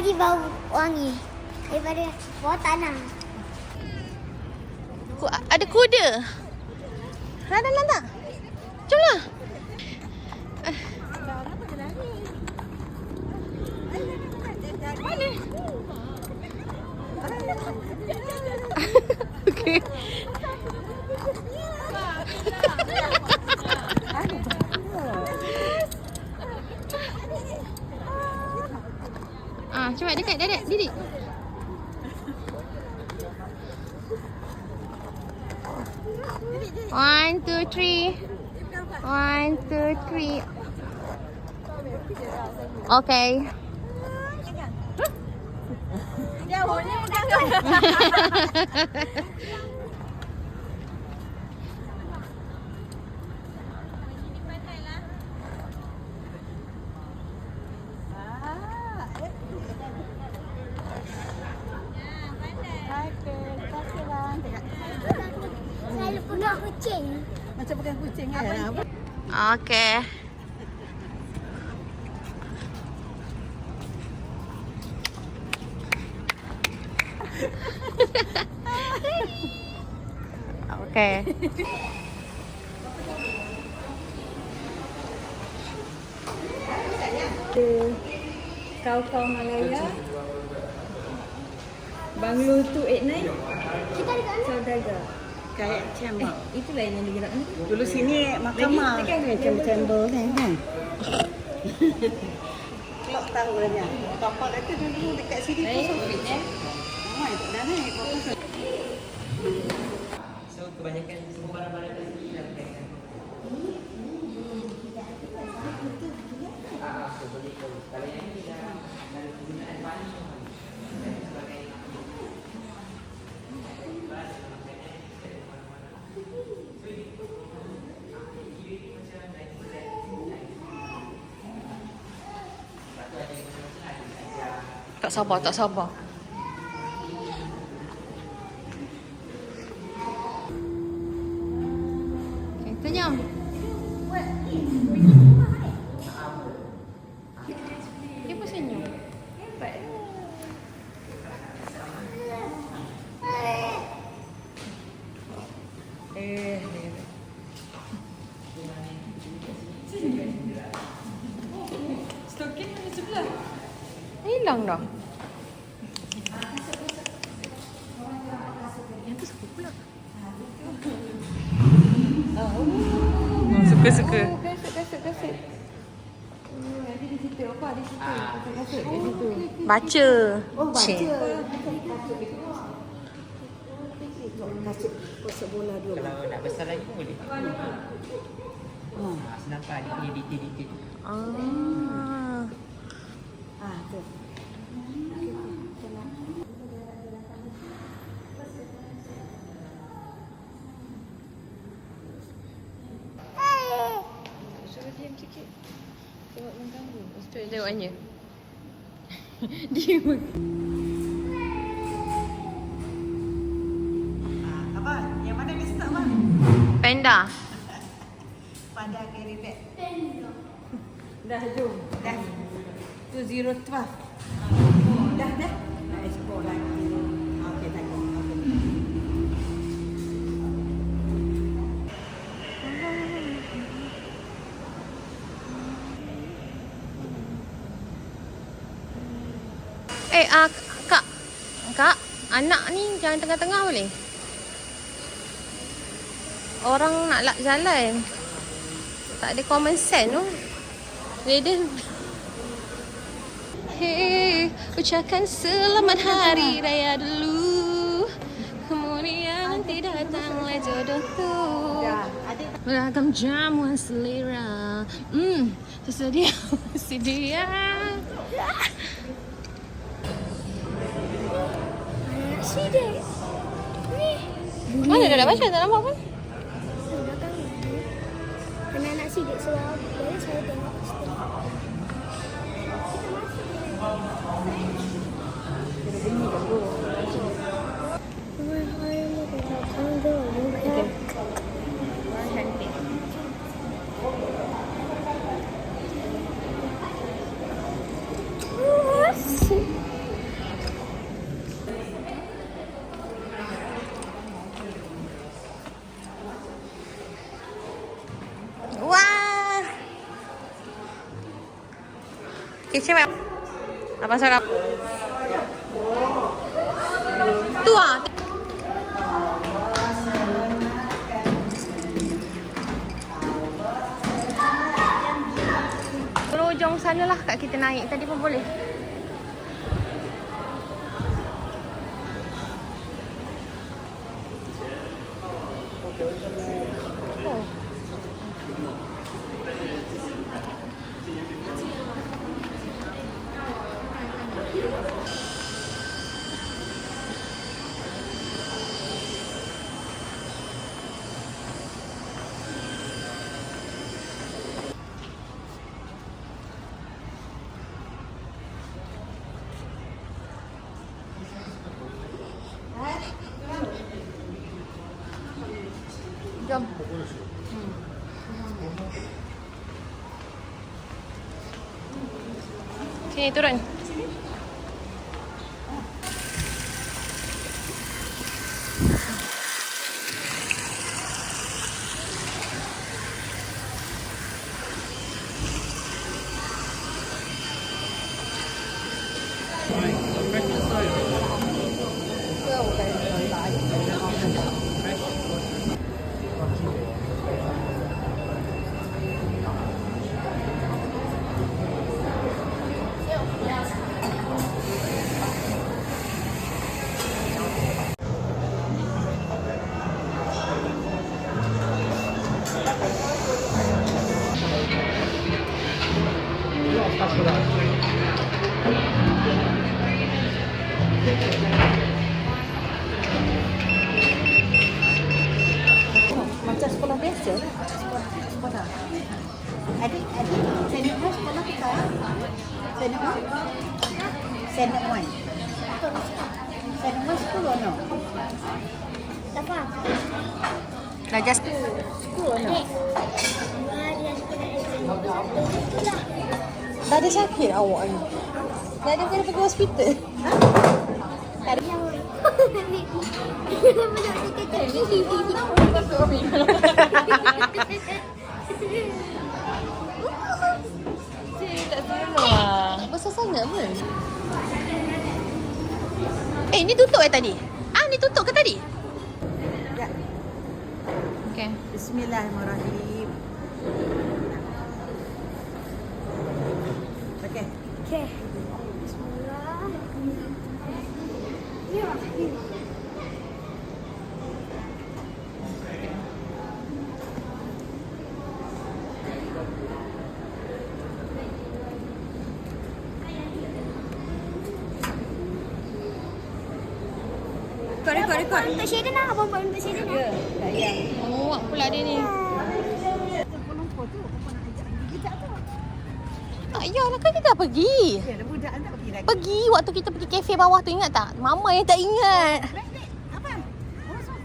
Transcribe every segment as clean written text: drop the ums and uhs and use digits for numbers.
lagi bau wangi daripada bawah tanah. Ada kuda. Nak dalam tak? Jomlah. Mana? Okey. Cuba dekat Dadak, Didik. One, two, three. One, two, three. Okay. Jauhnya pegang. Selalu pegang kucing. Macam pegang kucing kan? Okay. Okay. Kau Malaya. Banglo 289. Kita dekat mana? Saudagar. Kayak chamber. Itu lain yang digerak ni. Dulu sini mahkamah. Chamber kan. Kelok tahu dia. Papa kata dulu dekat sini pun sopit. Mai tak dah naik. So kebanyakan semua barang-barang kat sini dah pakai. Boleh kalau yang ni dah dari penggunaan panik. Tak sabar, tak sabar. Okay, senyum. Dia pun senyum. Hebat. Stokin ada sebelah. Hilang dah. Yang tu suka pula. Suka-suka. Kasut. Nanti di situ apa? Di situ. Kasut di situ. Baca. Baca. Kasut bola dua. Kalau nak besar lagi pun boleh. Senampak dia punya detail-detail. Tu. Suruh diam sikit. Sebab mengganggu. Itu jawapannya. Dia Apa? Yang mana dia start bang? Panda. Pada carry bag. dah jom. Dah. 2012. Dah. Nak explore lagi. Okey, tak apa. Kak, anak ni jangan tengah-tengah boleh? Orang nak lak jalan. Tak ada common sense tu. Reda. Hey, ucapkan selamat hari raya dulu. Kemudian nanti datanglah jodoh tu. Beragam jamuan selera. Tersedia. Nasi dia. Ni. Mana dah baca? Tak nampak pun. Belakang ni. Kena nak sidik sebab dari saya tengok situ. Okay, cakap. Abang Sarap. Tu ah. Hujung sana lah kat kita naik tadi pun boleh. Oh. Jom. Sini turun. Macam sekolah biasa lah. Sekolah. Adik, senior one sekolah kita. Senior one. Senior one. Senior one sekolah no. Tak faham. Dah just Sekolah no. dah ada sakit awak ni. Dah ada kena pergi hospital. Tak salah. Besar sangat pun. Ni tutup tadi? Ni tutup ke tadi? Ya. Okay. Bismillahirrahmanirrahim. Okey. Okey. Bismillah. Ya. Rekod. Untuk Shaden lah. Abang buat untuk Shaden lah. Tak ya. Muak pula dia ni. Penumpur tu apa nak ajak kita tu? Tak yalah kan kita dah pergi. Ya, dah budak tak pergi lagi. Pergi waktu kita pergi kafe bawah tu, ingat tak? Mama yang tak ingat. Apa? Oh, so.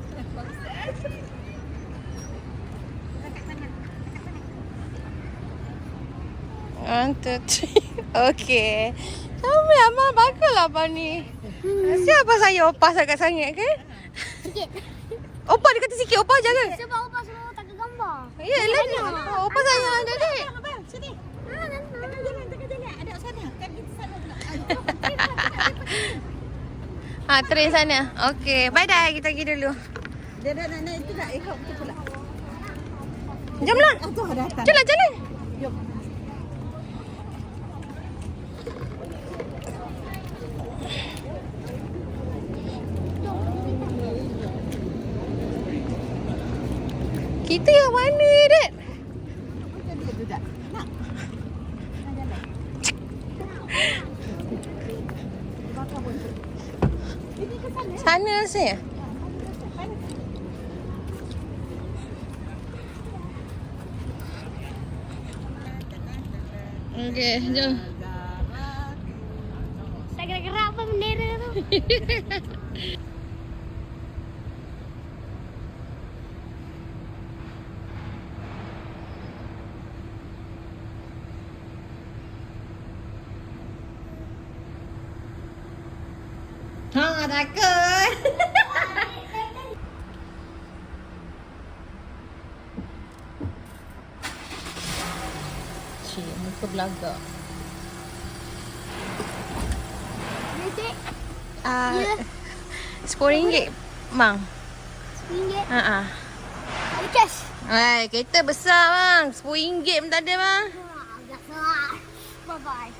One, two, three. Okay. Sampai Amal baguslah abang ni. Siapa saya opah sangat-sangat ke? Sikit. Opah dia kata sikit, opah jangan. Sebab Opah semua tak ke gambar. Yelah. Opah sayang adik-adik. Abang, sini. Tengah jalan. Ada sana. Kaki sana pula. Train sana. Okay. Bye dah. Kita pergi dulu. Dia dah nak naik tu tak? Ikut betul pula. Jomlah. Ah, tu dah datang. Jalan. Jom. Kita yang mana, Dad? Macam dia tu tak? Nak? Nak jalan? Bakar pun. Ini ke sana? Sana saya. Okay, jom. Tak gerak-gerak apa bendera tu. Takut. Cik, muka belagak. Ya. RM10 Mang. RM10. Ha. Ada cash. Kereta besar bang. RM10 pun tak ada bang. Agak salah. Bye-bye.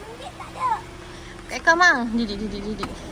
RM10 tak ada. Kat kau bang. Didik.